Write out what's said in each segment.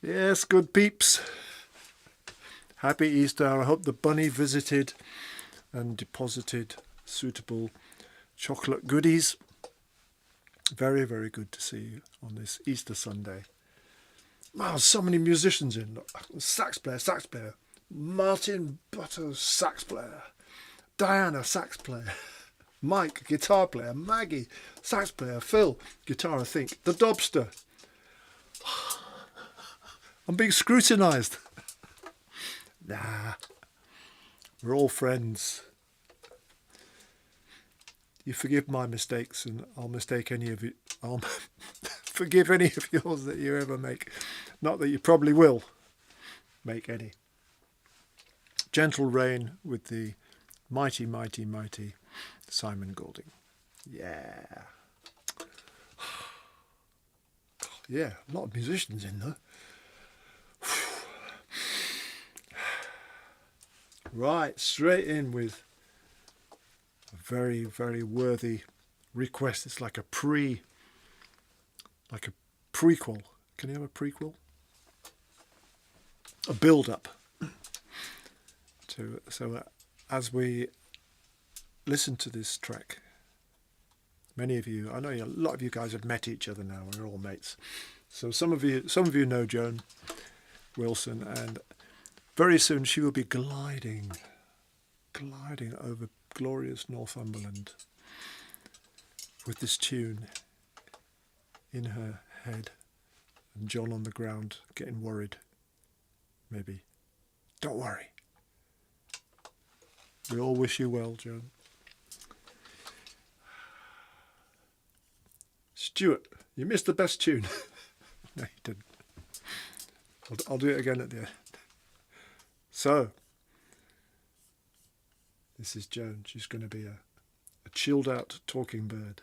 Yes, good peeps. Happy Easter. I hope the bunny visited and deposited suitable chocolate goodies. Very, very good to see you on this Easter Sunday. Wow, so many musicians in. Sax player. Martin Butters, sax player. Diana, sax player. Mike, guitar player. Maggie, sax player. Phil, guitar, I think. The Dobster. I'm being scrutinised. Nah, we're all friends. You forgive my mistakes, and I'll mistake any of you. I'll forgive any of yours that you ever make. Not that you probably will make any. Gentle Rain with the mighty, mighty, mighty Simon Golding. Yeah. Yeah, a lot of musicians in there. Right, straight in with a very, very worthy request. It's like a prequel. Can you have a prequel? A build-up. So as we listen to this track, many of you, I know a lot of you guys have met each other now. We're all mates. So some of you know Joan Wilson, and very soon she will be gliding over glorious Northumberland with this tune in her head, and John on the ground getting worried. Maybe. Don't worry. We all wish you well, Joan. Stuart, you missed the best tune. No, you didn't. I'll do it again at the end. So, this is Joan. She's going to be a chilled out talking bird.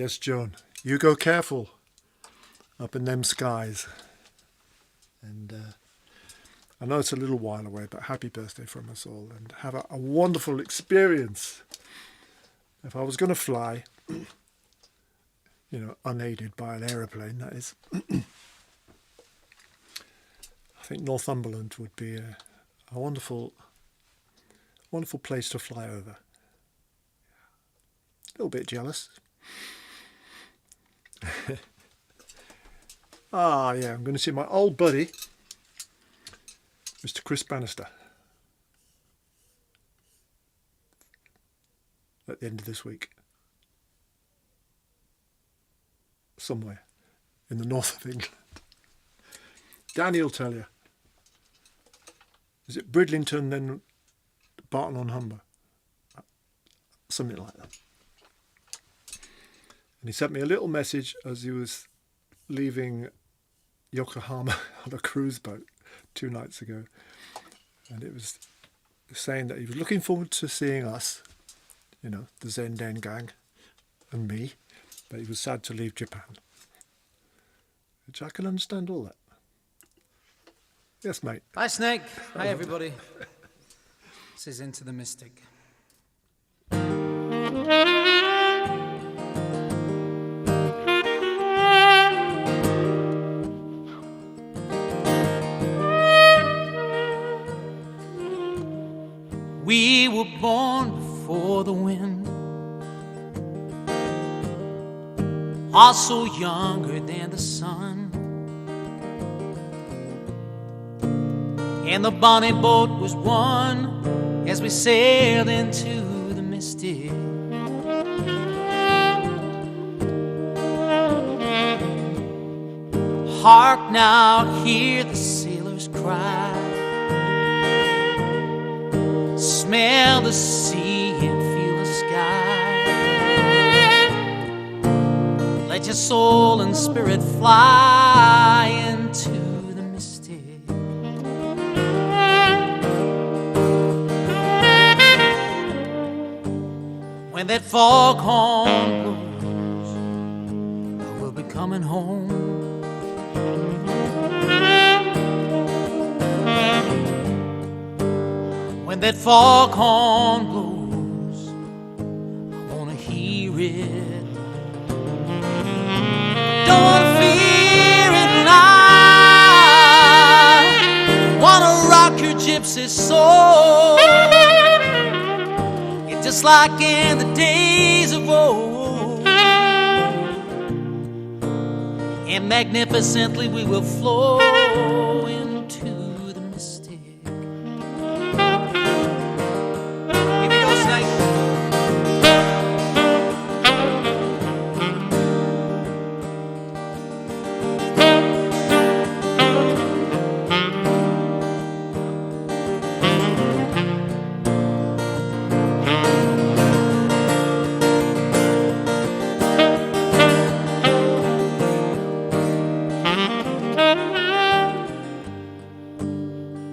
Yes, Joan, you go careful up in them skies. And I know it's a little while away, but happy birthday from us all, and have a wonderful experience. If I was going to fly, unaided by an aeroplane, that is, I think Northumberland would be a wonderful place to fly over. A little bit jealous. Yeah, I'm going to see my old buddy, Mr. Chris Bannister, at the end of this week. Somewhere in the north of England. Danny will tell you. Is it Bridlington, then Barton-on-Humber? Something like that. And he sent me a little message as he was leaving Yokohama on a cruise boat 2 nights ago. And it was saying that he was looking forward to seeing us, the Zenden gang and me, but he was sad to leave Japan. Which I can understand all that. Yes, mate. Hi, Snake. Hi, everybody. This is Into the Mystic. We were born before the wind, also younger than the sun. And the bonnie boat was one as we sailed into the mystic. Hark now, hear the sailors cry. Smell the sea and feel the sky. Let your soul and spirit fly into the mystic. When that foghorn blows, we'll be coming home. When that foghorn blows, I wanna hear it. Don't wanna fear it, and I wanna rock your gypsy soul. It's just like in the days of old, and magnificently we will flow into the mystic.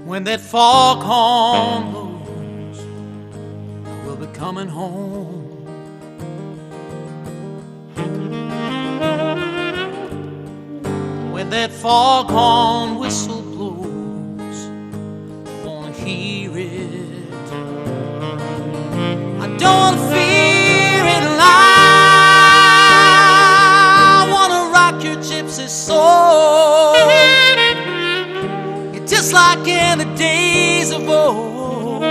When that foghorn blows, we'll be coming home. When that foghorn whistle blows, I wanna hear it. I don't fear it, and I wanna rock your gypsy soul. It's just like in the days of old,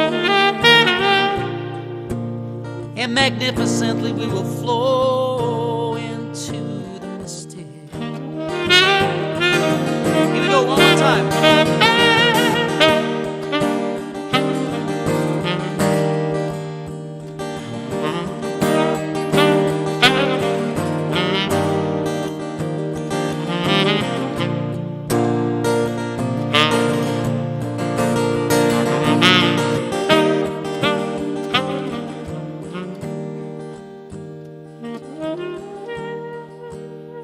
and magnificently we will flow into the mystic. Here we go, one more time.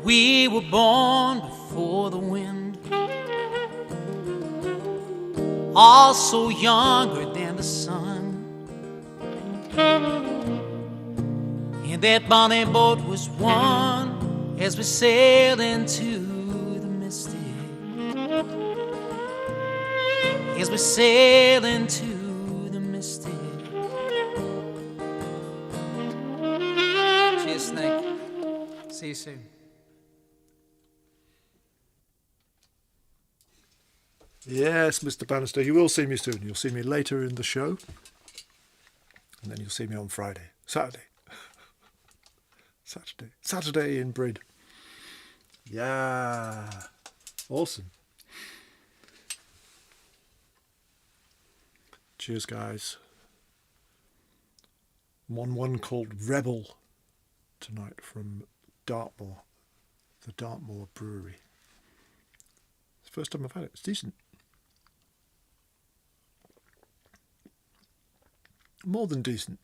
We were born before the wind, also younger than the sun. and that bonny boat was one as we sailed into the mystic. As we sail into the mystic. Cheers, Snake. See you soon. Yes, Mr. Bannister, you will see me soon. You'll see me later in the show. And then you'll see me on Friday. Saturday in Brid. Yeah. Awesome. Cheers, guys. I'm on one called Rebel tonight from Dartmoor, the Dartmoor Brewery. It's the first time I've had it. It's decent. More than decent.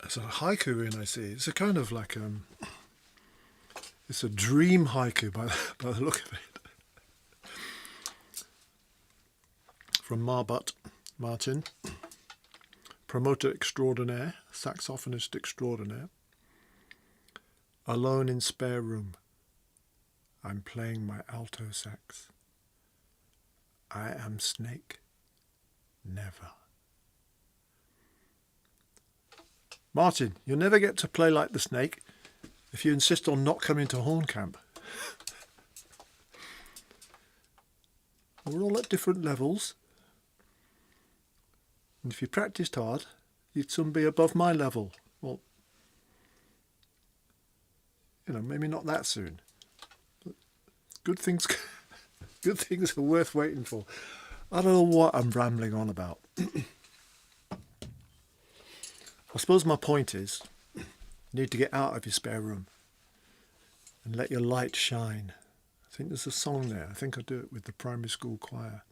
There's a haiku in I see. It's a kind of like it's a dream haiku by the look of it. From Marbut Martin, promoter extraordinaire, saxophonist extraordinaire. Alone in spare room. I'm playing my alto sax. I am Snake. Never. Martin, you'll never get to play like the Snake if you insist on not coming to horn camp. We're all at different levels. And if you practiced hard, you'd soon be above my level. Well, maybe not that soon. But good things are worth waiting for. I don't know what I'm rambling on about. I suppose my point is, you need to get out of your spare room and let your light shine. I think there's a song there. I think I do it with the primary school choir.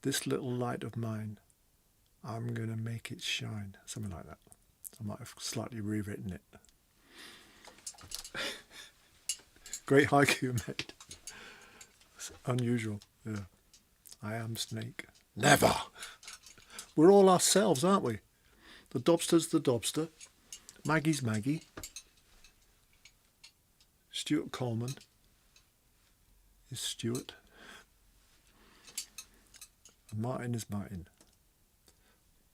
This little light of mine, I'm going to make it shine. Something like that. I might have slightly rewritten it. Great haiku, mate. It's unusual. Yeah. I am Snake. Never. We're all ourselves, aren't we? The Dobster's the Dobster. Maggie's Maggie. Stuart Coleman is Stuart. And Martin is Martin.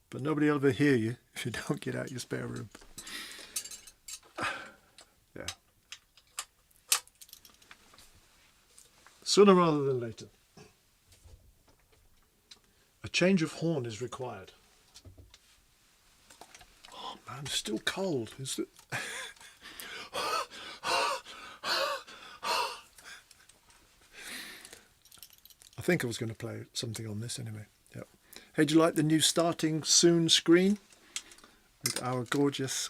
But nobody will ever hear you if you don't get out your spare room. Yeah. Sooner rather than later. A change of horn is required. Oh man, it's still cold. Is it? I think I was going to play something on this anyway. Yep. Hey, do you like the new starting soon screen with our gorgeous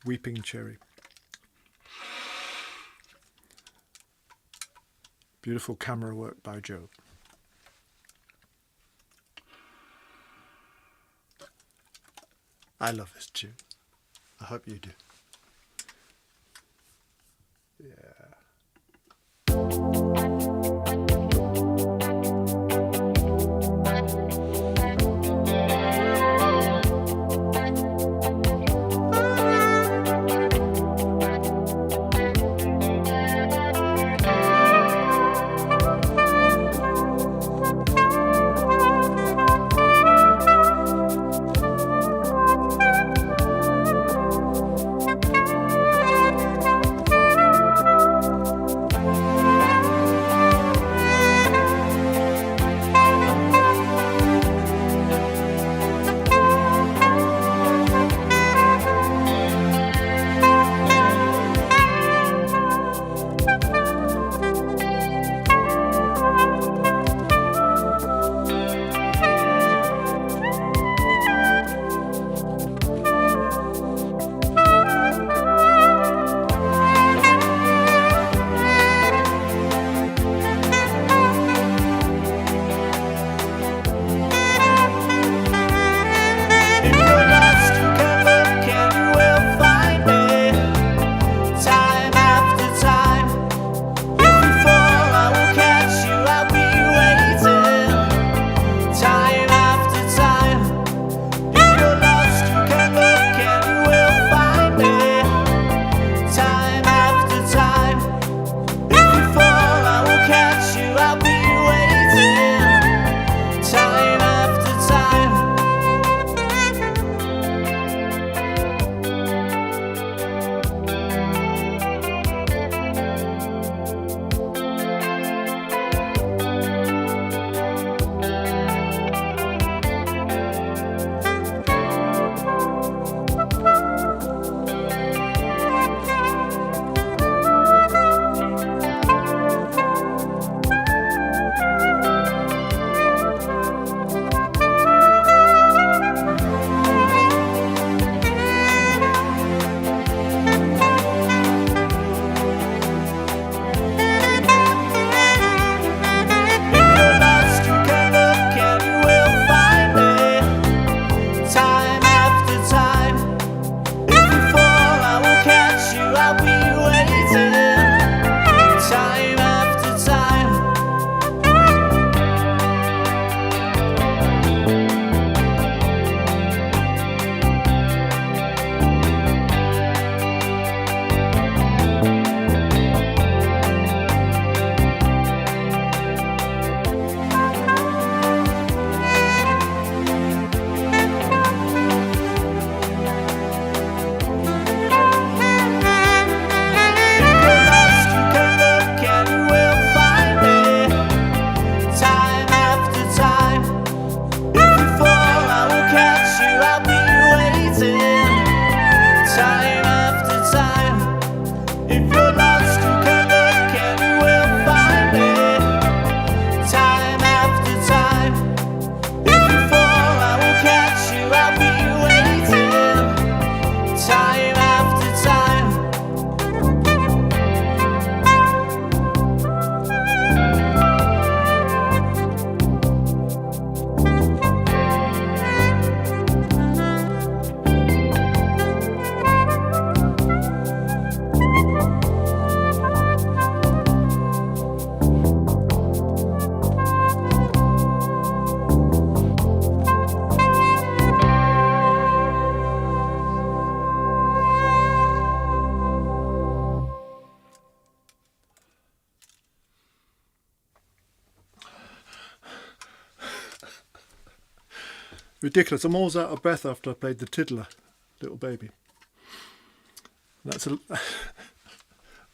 weeping cherry? Beautiful camera work by Joe. I love this tune. I hope you do. Yeah. ridiculous. I'm always out of breath after I played the Tiddler, Little Baby. That's a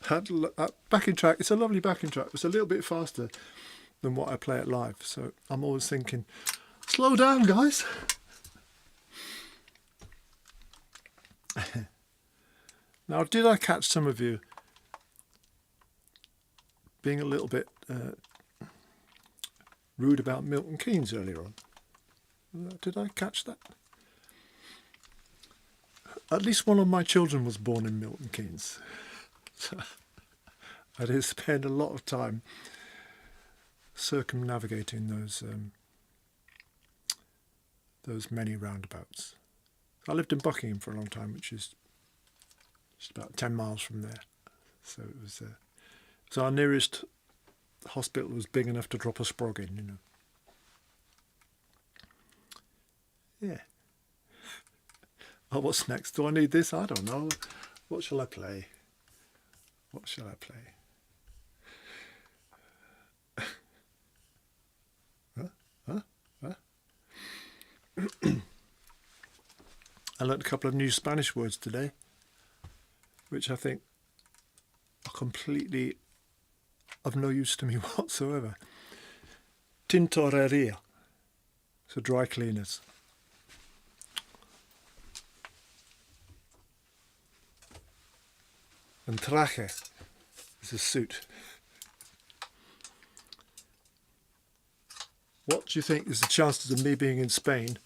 that backing track. It's a lovely backing track. It's a little bit faster than what I play it live. So I'm always thinking, slow down, guys. Now, did I catch some of you being a little bit rude about Milton Keynes earlier on? Did I catch that? At least one of my children was born in Milton Keynes. So I did spend a lot of time circumnavigating those many roundabouts. I lived in Buckingham for a long time, which is just about 10 miles from there. So it was so our nearest hospital was big enough to drop a sprog in, you know. Yeah. Oh, what's next? Do I need this? I don't know. What shall I play? What shall I play? I learnt a couple of new Spanish words today, which I think are completely of no use to me whatsoever. Tintoreria, so dry cleaners. And traje is a suit. What do you think is the chances of me being in Spain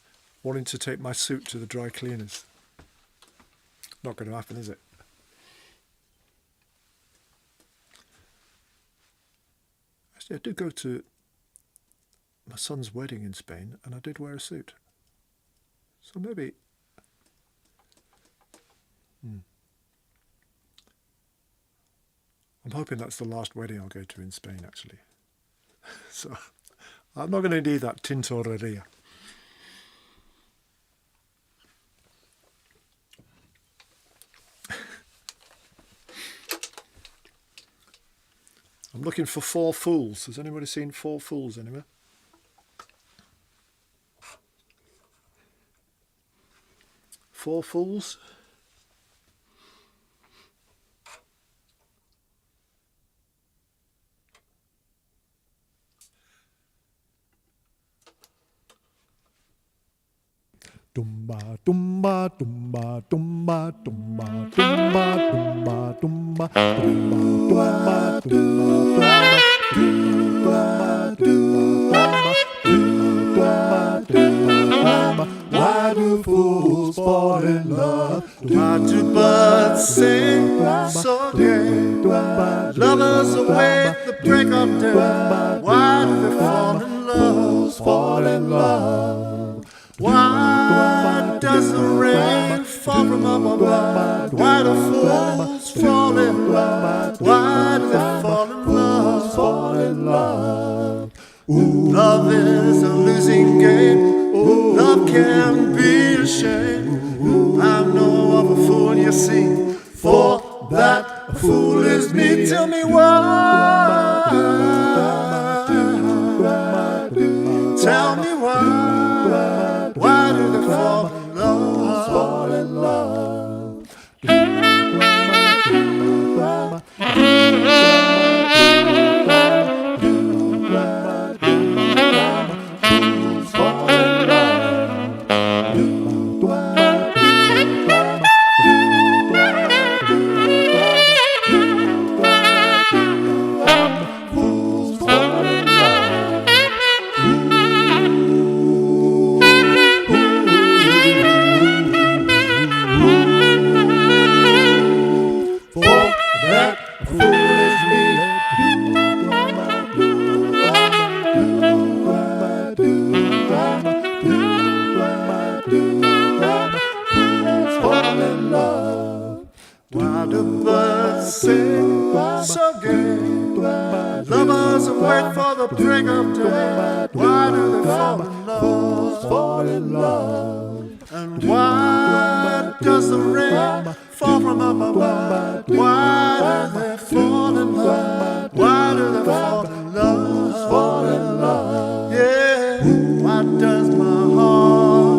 wanting to take my suit to the dry cleaners? Not going to happen, is it? Actually, I did go to my son's wedding in Spain and I did wear a suit. So maybe... I'm hoping that's the last wedding I'll go to in Spain, actually. So I'm not going to need that tintoreria. I'm looking for Four Fools. Has anybody seen Four Fools anywhere? Four Fools? Dumba, dumba, dumba, dumba, dumba, dumba, dumba, dumba, dumba, dumba, dumba, dumba. Why do fools fall in love? Why do birds sing so gay? Lovers await the break of day. Why do they fall in love? Fall in love. Why does the rain fall from up above? Why do fools fall in love? Why do they fall in love? Fall in love. Ooh. Love is a losing game. Ooh. Love can be a shame. Ooh. I'm no of a fool, you see. For that a fool is me. Tell me why. Tell me why. Why do they fall in love? Fall in love. Why do birds sing so gay? Lovers wait for the break of day. Why do they fall in love? Fall in love. And why does the rain fall from up above? Why do they fall in love? Why do they fall in love? Fall in love. Yeah. Why does my heart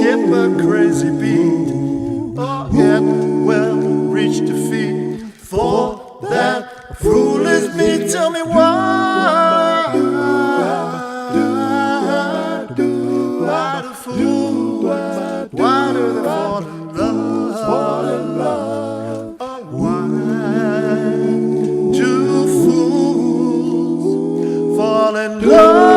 skip a crazy beat, or get well, reach defeat. For that fool is me. Tell me why do fools, why do they fall in love? Oh, why do fools fall in love?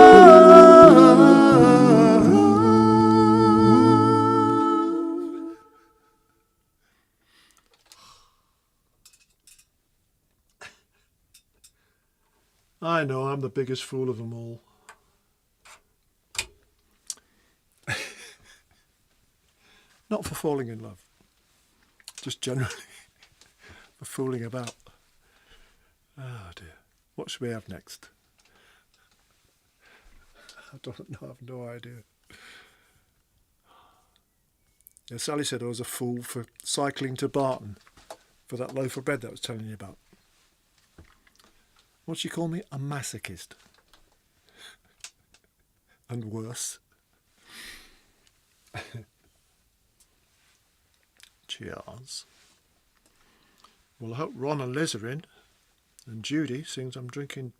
I know I'm the biggest fool of them all. Not for falling in love, just generally for fooling about. Oh dear. What should we have next? I don't know, I have no idea. Yeah, Sally said I was a fool for cycling to Barton for that loaf of bread that I was telling you about. What'd she call me? A masochist. And worse. Cheers. Well, I hope Ron and Liz are in. And Judy, seeing I'm drinking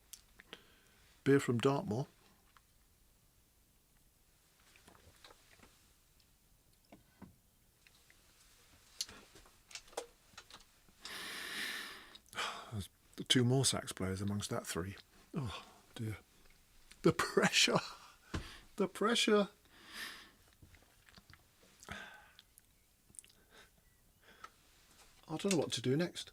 beer from Dartmoor. There's 2 more sax players amongst that 3. Oh dear. The pressure. The pressure. I don't know what to do next.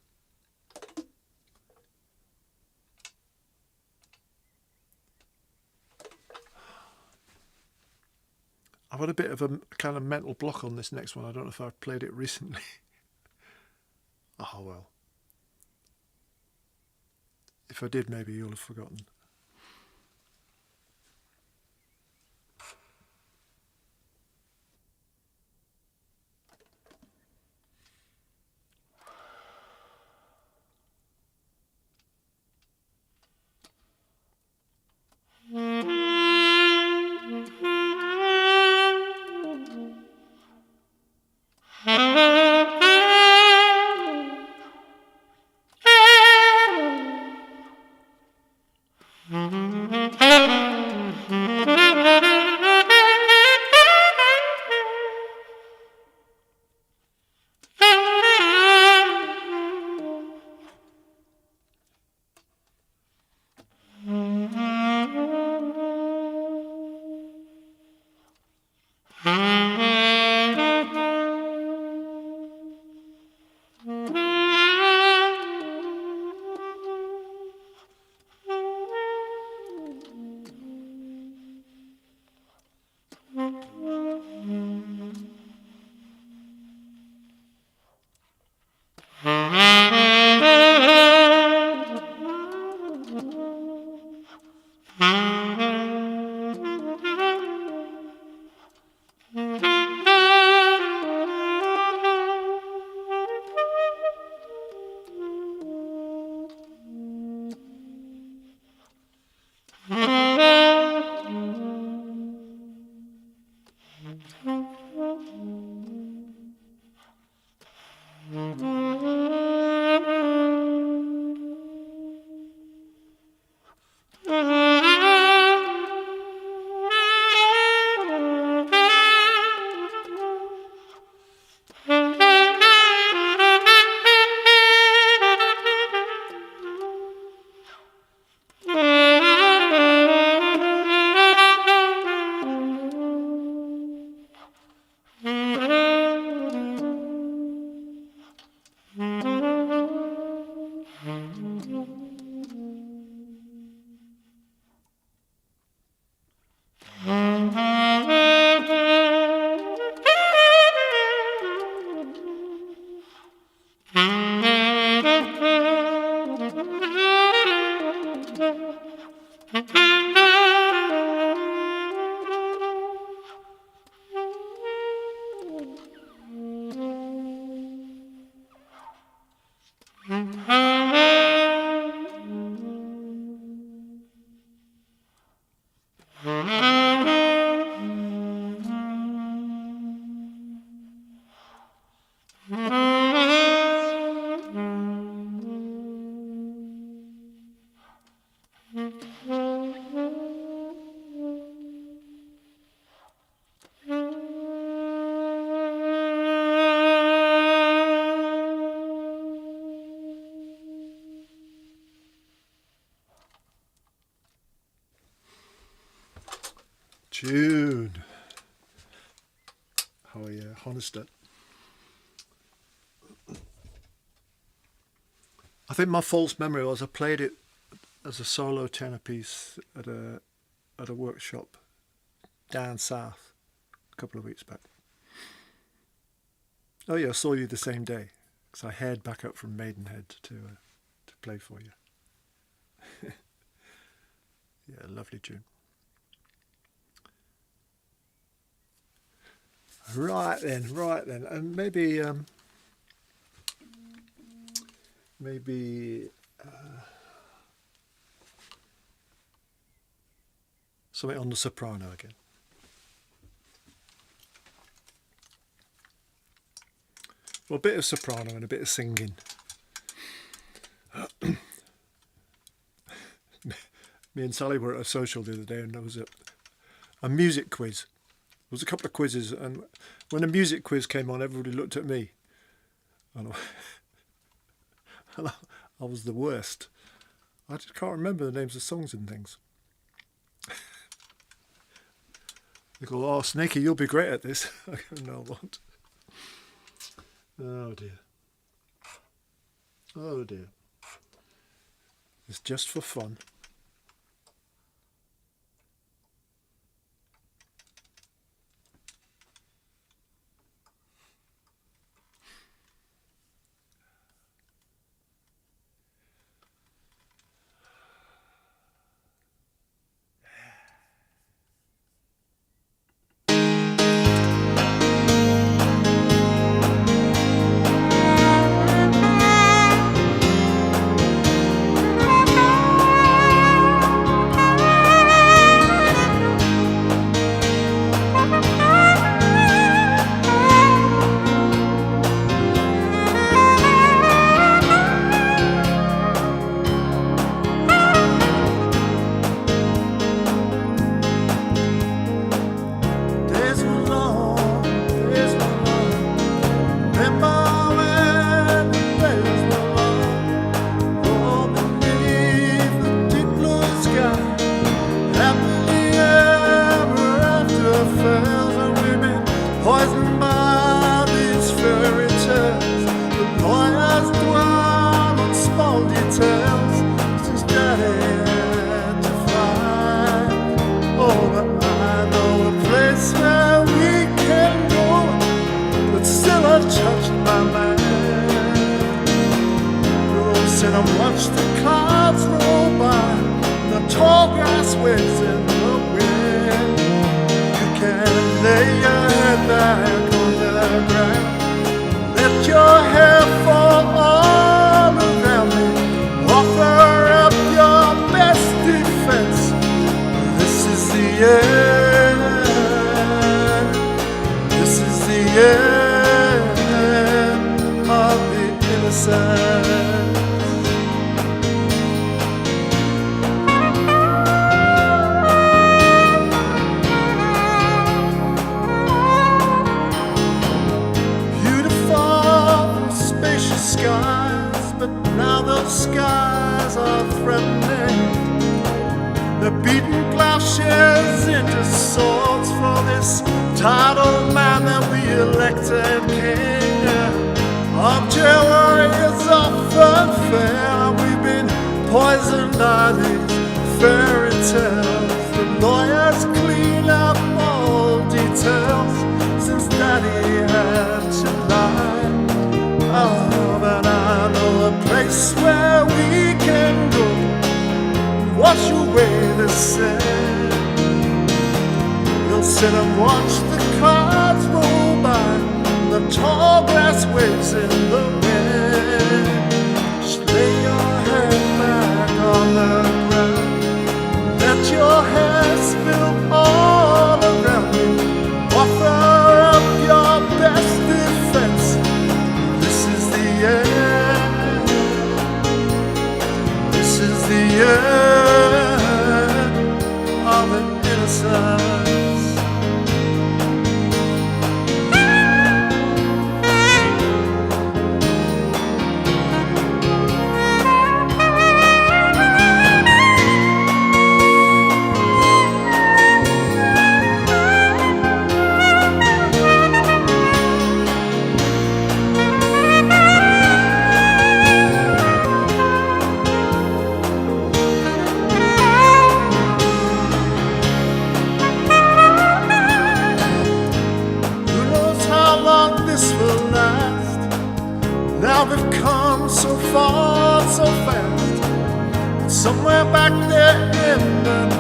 I've had a bit of a kind of mental block on this next one. I don't know if I've played it recently. Oh well. If I did, maybe you'll have forgotten. tune. Howie Honister. I think my false memory was I played it as a solo tenor piece at a workshop down south a couple of weeks back. Oh yeah, I saw you the same day because I haired back up from Maidenhead to play for you. Yeah, lovely tune. Right then, and maybe something on the soprano again. Well, a bit of soprano and a bit of singing. Me and Sally were at a social the other day, and there was a music quiz. There was a couple of quizzes, and when the music quiz came on, everybody looked at me. And I was the worst. I just can't remember the names of songs and things. They go, "Oh, Snaky, you'll be great at this." I go, "No, I won't." Oh dear. Oh dear. It's just for fun.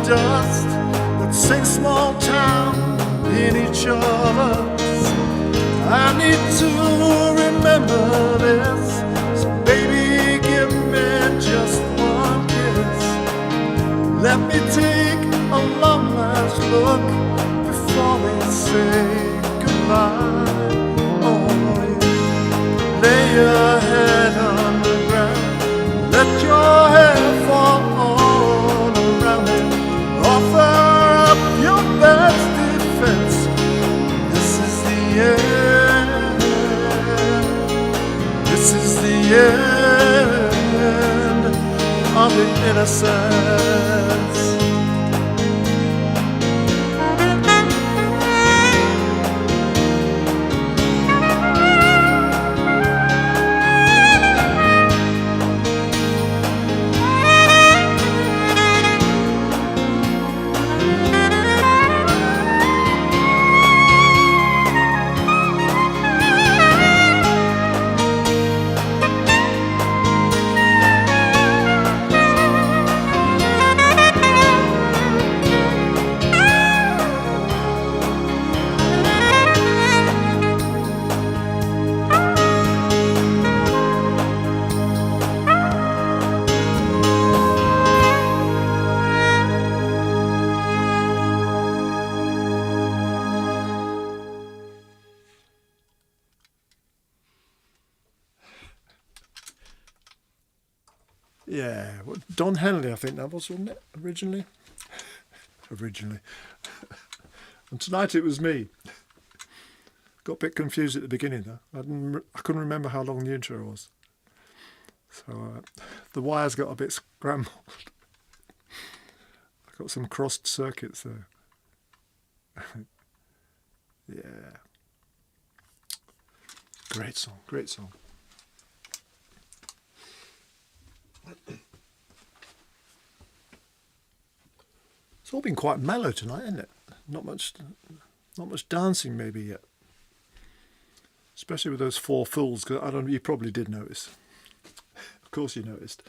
dust that sink small town in each of us. I need to remember this, so baby give me just one kiss. Let me take a long last look before we say goodbye. Oh, yeah. Lay your head on the ground, let your hair fall all around it. Offer up your best defense. This is the end. This is the end of the innocence. Yeah, well, Don Henley, I think that was, wasn't it, originally? And tonight it was me. Got a bit confused at the beginning, though. I couldn't remember how long the intro was. So the wires got a bit scrambled. I got some crossed circuits there. Yeah. Great song, great song. It's all been quite mellow tonight, isn't it? Not much dancing maybe yet. Especially with those four fills, because I don't. You probably did notice. Of course, you noticed.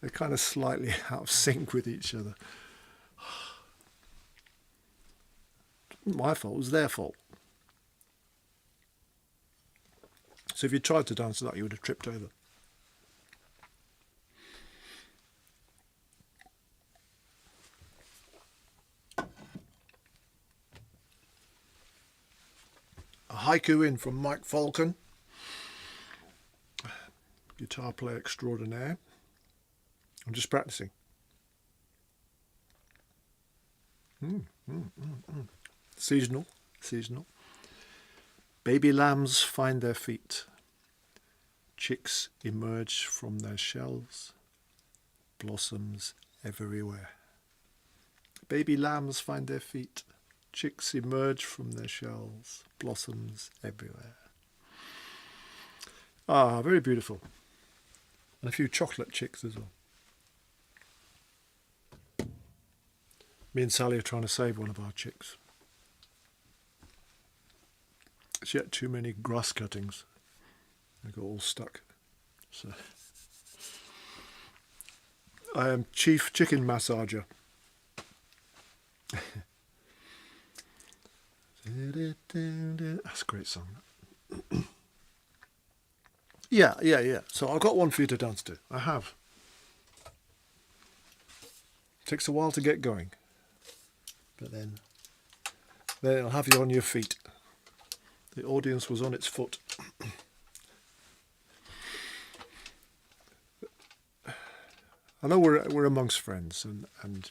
They're kind of slightly out of sync with each other. It wasn't my fault. It was their fault. So if you tried to dance to that, you would have tripped over. A haiku in from Mike Falcon, guitar player extraordinaire. I'm just practicing. Seasonal. Baby lambs find their feet. Chicks emerge from their shells. Blossoms everywhere. Baby lambs find their feet. Chicks emerge from their shells. Blossoms everywhere. Ah, very beautiful. And a few chocolate chicks as well. Me and Sally are trying to save one of our chicks. She had too many grass cuttings. They got all stuck. So I am chief chicken massager. That's a great song. Yeah. So I've got one for you to dance to. I have. Takes a while to get going. But then it'll have you on your feet. The audience was on its foot. I know we're amongst friends, and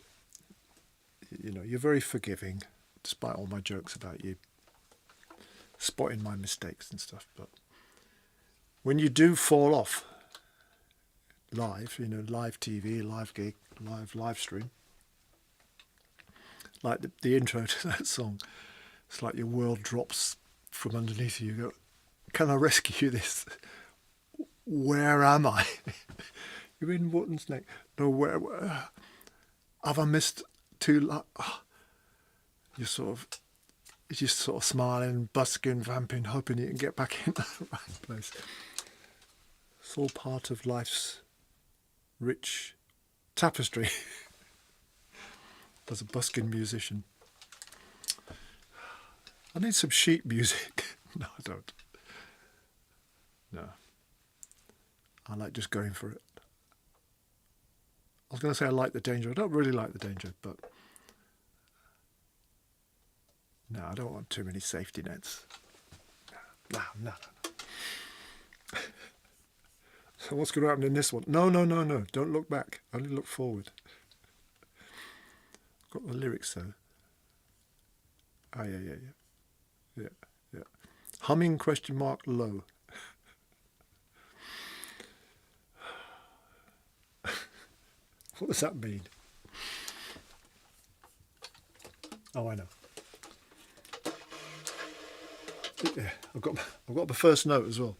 you know you're very forgiving, despite all my jokes about you spotting my mistakes and stuff. But when you do fall off live, you know, live TV, live gig, live stream, like the intro to that song, it's like your world drops from underneath you. You go, can I rescue this? Where am I? You're in Wotton's Neck. No, where have I missed too? You're just sort of smiling, busking, vamping, hoping you can get back in the right place. It's all part of life's rich tapestry. as a busking musician. I need some sheep music. No, I don't. No. I like just going for it. I was going to say I like the danger. I don't really like the danger, but no, I don't want too many safety nets. No. So what's going to happen in this one? No. Don't look back. Only look forward. Got the lyrics though. Oh, yeah. Humming question mark low. What does that mean? Oh, I know. Yeah, I've got the first note as well.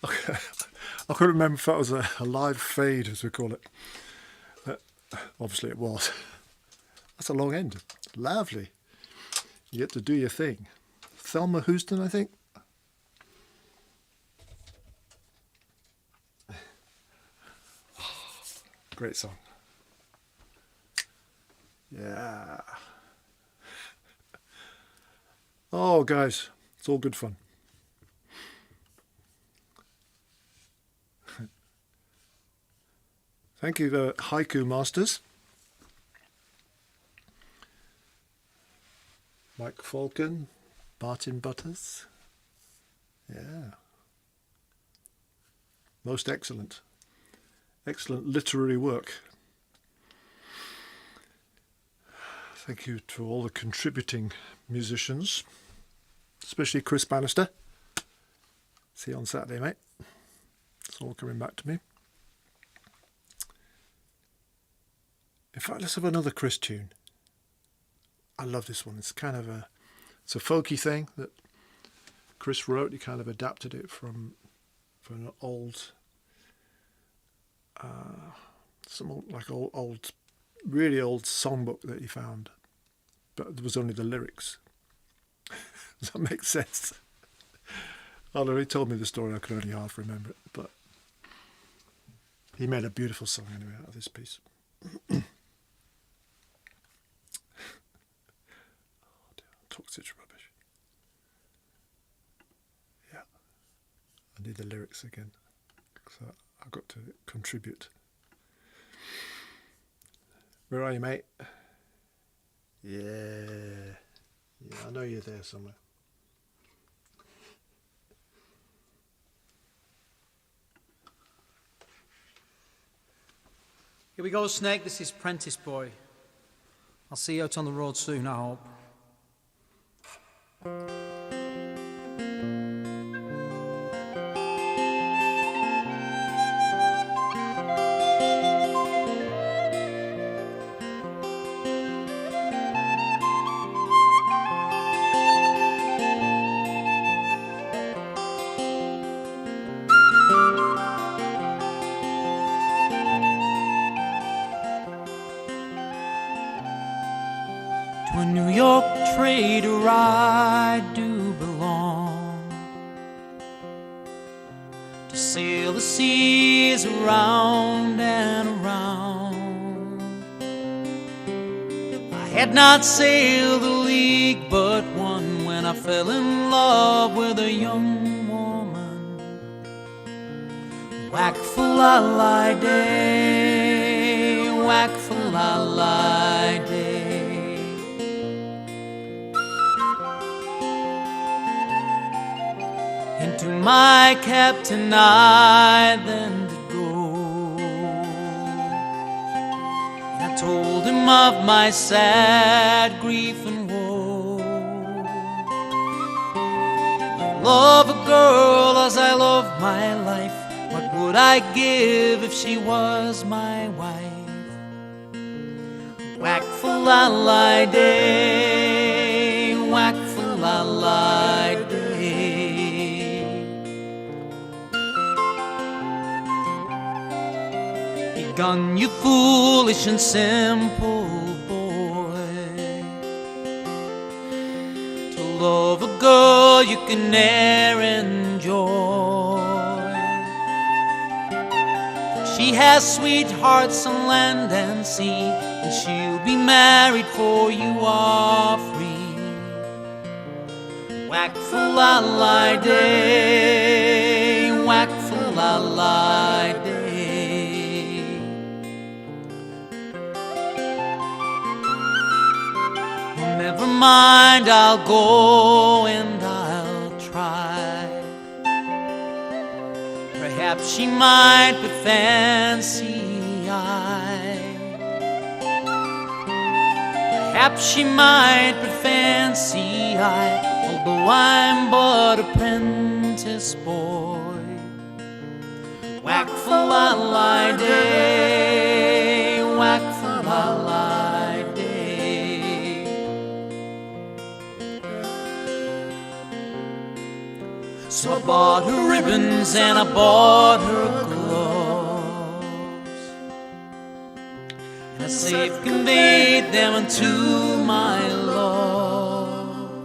I couldn't remember if that was a live fade, as we call it. Obviously it was. That's a long end. Lovely. You get to do your thing. Thelma Houston, I think. Great song. Yeah. Oh, guys, it's all good fun. Thank you, the Haiku Masters. Mike Falcon, Martin Butters. Yeah. Most excellent. Excellent literary work. Thank you to all the contributing musicians, especially Chris Bannister. See you on Saturday, mate. It's all coming back to me. In fact, let's have another Chris tune. I love this one. It's kind of it's a folky thing that Chris wrote. He kind of adapted it from an old, really old songbook that he found, but there was only the lyrics. Does that make sense? Although he told me the story, I could only half remember it, but he made a beautiful song anyway out of this piece. Talk such rubbish. Yeah, I need the lyrics again, so I've got to contribute. Where are you, mate? Yeah, I know you're there somewhere. Here we go, Snake. This is Apprentice Boy. I'll see you out on the road soon, I hope. To a New York trader I do belong, to sail the seas around and around. I had not sailed a league but one when I fell in love with a young woman. Whack-fa-la-li-day, whack-fa-la-li-day. To my captain I then did go, and I told him of my sad grief and woe. I love a girl as I love my life. What would I give if she was my wife? Whack-fa-la-li-day, whack-fa-la-li-day. Gun, you foolish and simple boy, to love a girl you can ne'er enjoy. She has sweethearts on land and sea, and she'll be married for you are free. Whack-fa-la-li-day, whack-fa-la-li-day. Never mind, I'll go and I'll try. Perhaps she might but fancy I. Perhaps she might but fancy I, although I'm but apprentice boy. Whack-fa-la-li-day, whack-fa-la-li-day. So I bought her ribbons and I bought her gloves, and I safe conveyed them unto my love.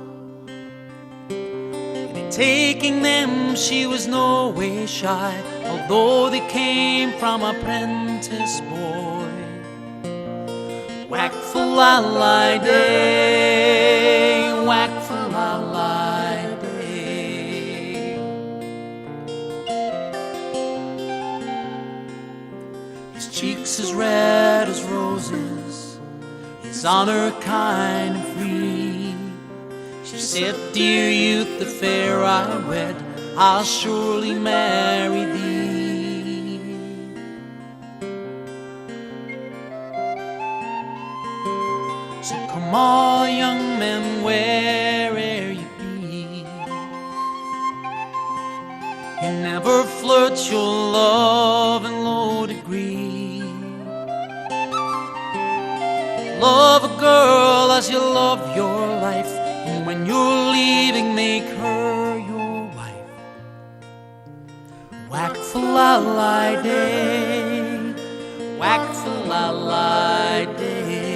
And in taking them she was no way shy, although they came from Apprentice Boy. Whack for la la day, whack for la la day. His cheeks as red as roses, his honor kind and free. She said, dear youth, the fair I wed, I'll surely marry thee. So come all young men, where'er you be, you never flirt your love in low degree. Love a girl as you love your life, and when you're leaving, make her your wife. Whack for la la day, whack for la la day.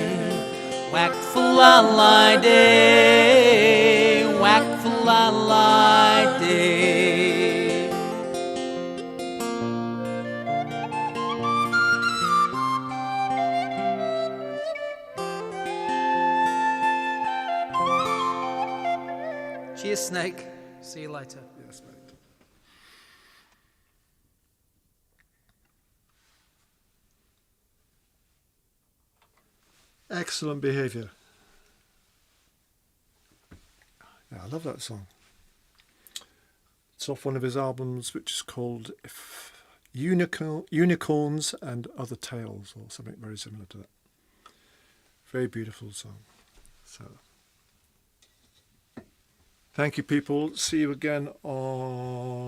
Whack for la la day, whack for la la day. Cheers, Snake. See you later. Yes, mate. Excellent behaviour. Yeah, I love that song. It's off one of his albums, which is called Unicorns and Other Tales, or something very similar to that. Very beautiful song. So, thank you, people. See you again on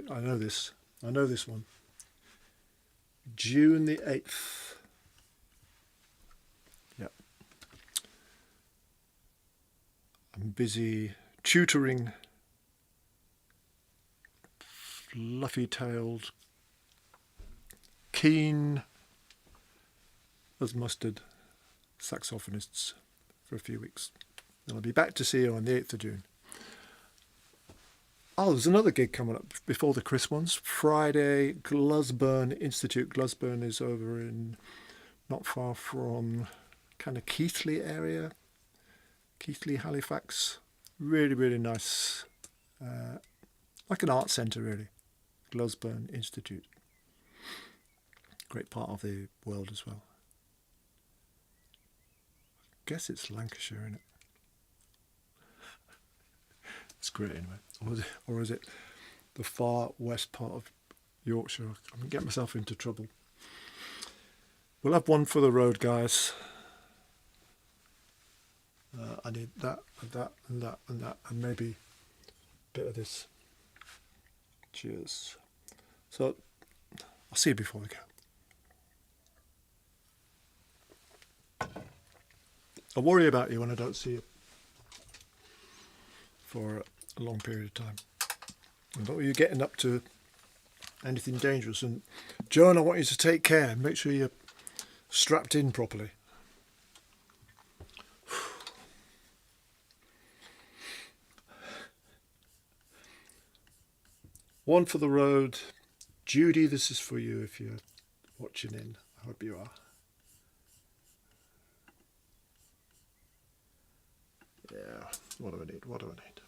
I know this one. June the 8th. Yep. I'm busy tutoring fluffy-tailed, keen as mustard saxophonists for a few weeks. Then I'll be back to see you on the 8th of June. Oh, there's another gig coming up before the Chris ones. Friday, Glusburn Institute. Glusburn is over in not far from kind of Keighley area. Keighley, Halifax. Really, really nice. Like an art centre, really. Glusburn Institute. Great part of the world as well. I guess it's Lancashire, isn't it? It's great anyway. Or is it the far west part of Yorkshire? I'm going to get myself into trouble. We'll have one for the road, guys. I need that and that and that and that and maybe a bit of this. Cheers. So, I'll see you before we go. I worry about you when I don't see you for a long period of time. I don't want you getting up to anything dangerous. And Joan, I want you to take care and make sure you're strapped in properly. One for the road. Judy, this is for you if you're watching in. I hope you are. Yeah, what do I need? What do I need?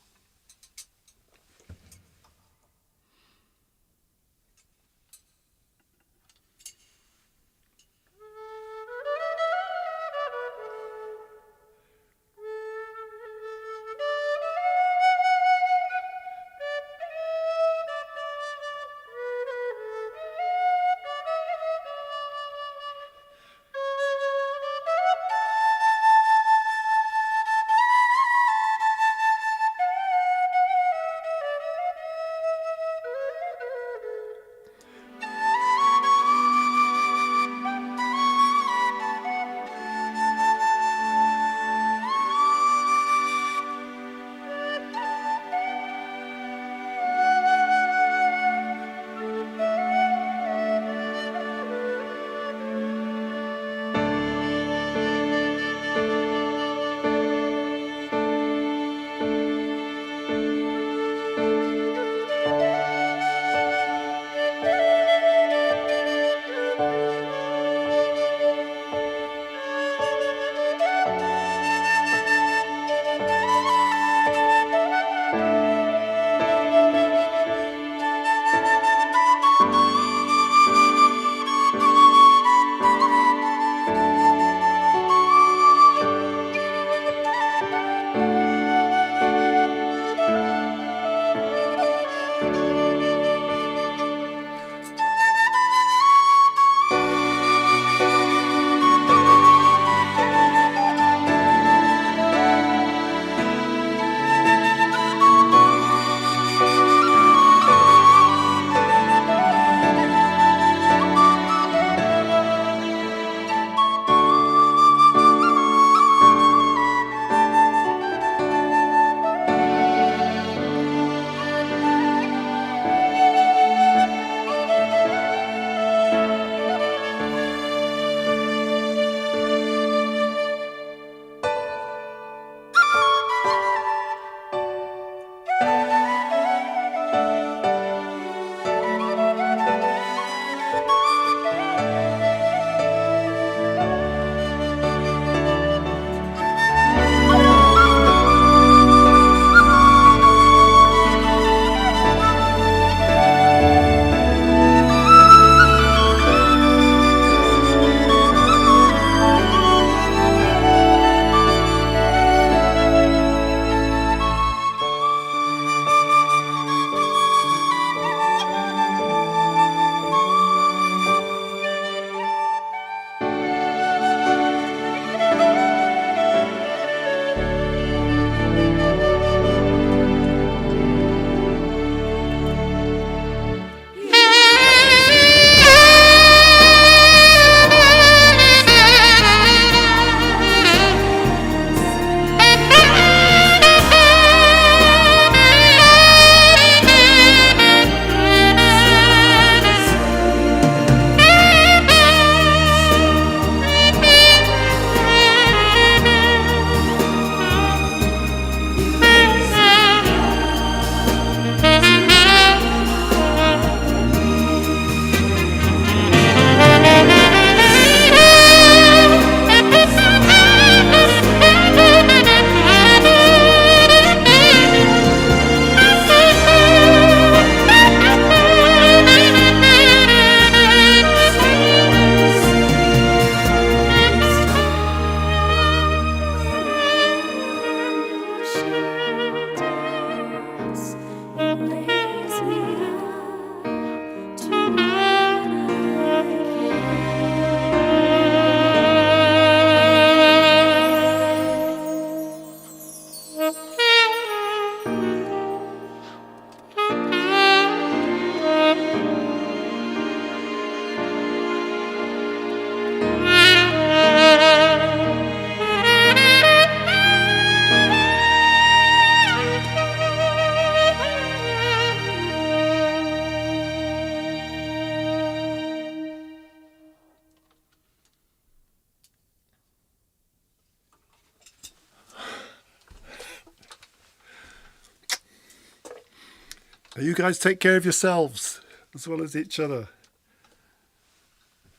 You guys take care of yourselves as well as each other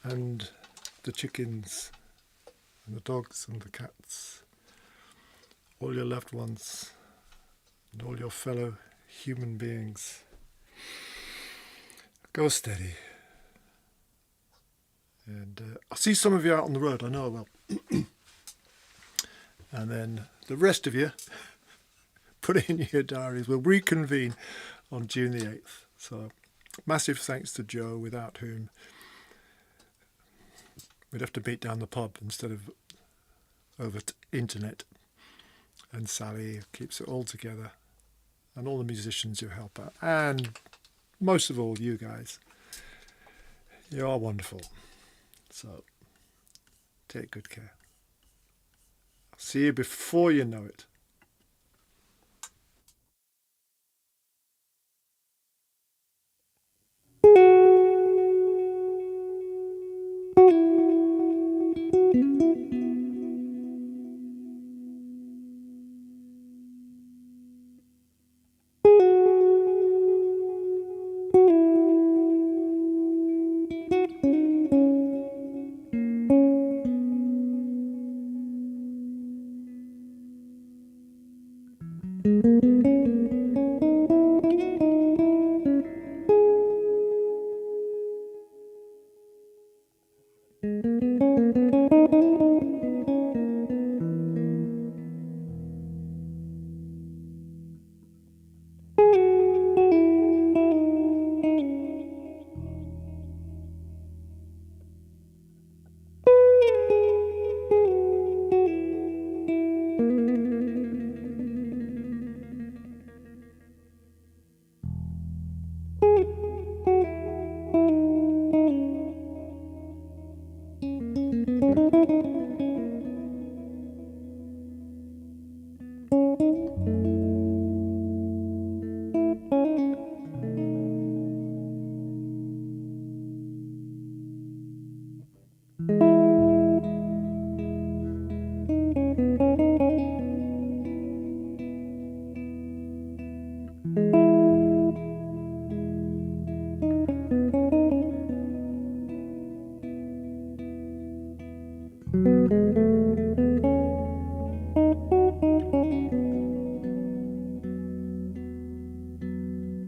and the chickens and the dogs and the cats, all your loved ones and all your fellow human beings. Go steady. And I'll see some of you out on the road, I know I will. And then the rest of you, put it in your diaries. We'll reconvene on June the 8th. So massive thanks to Joe, without whom we'd have to beat down the pub instead of over internet. And Sally keeps it all together. And all the musicians who help out. And most of all, you guys. You are wonderful. So take good care. I'll see you before you know it.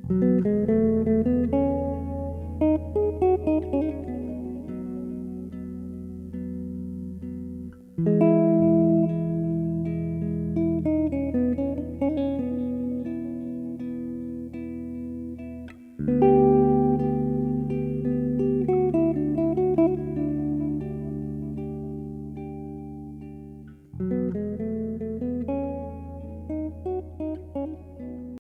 Thank you.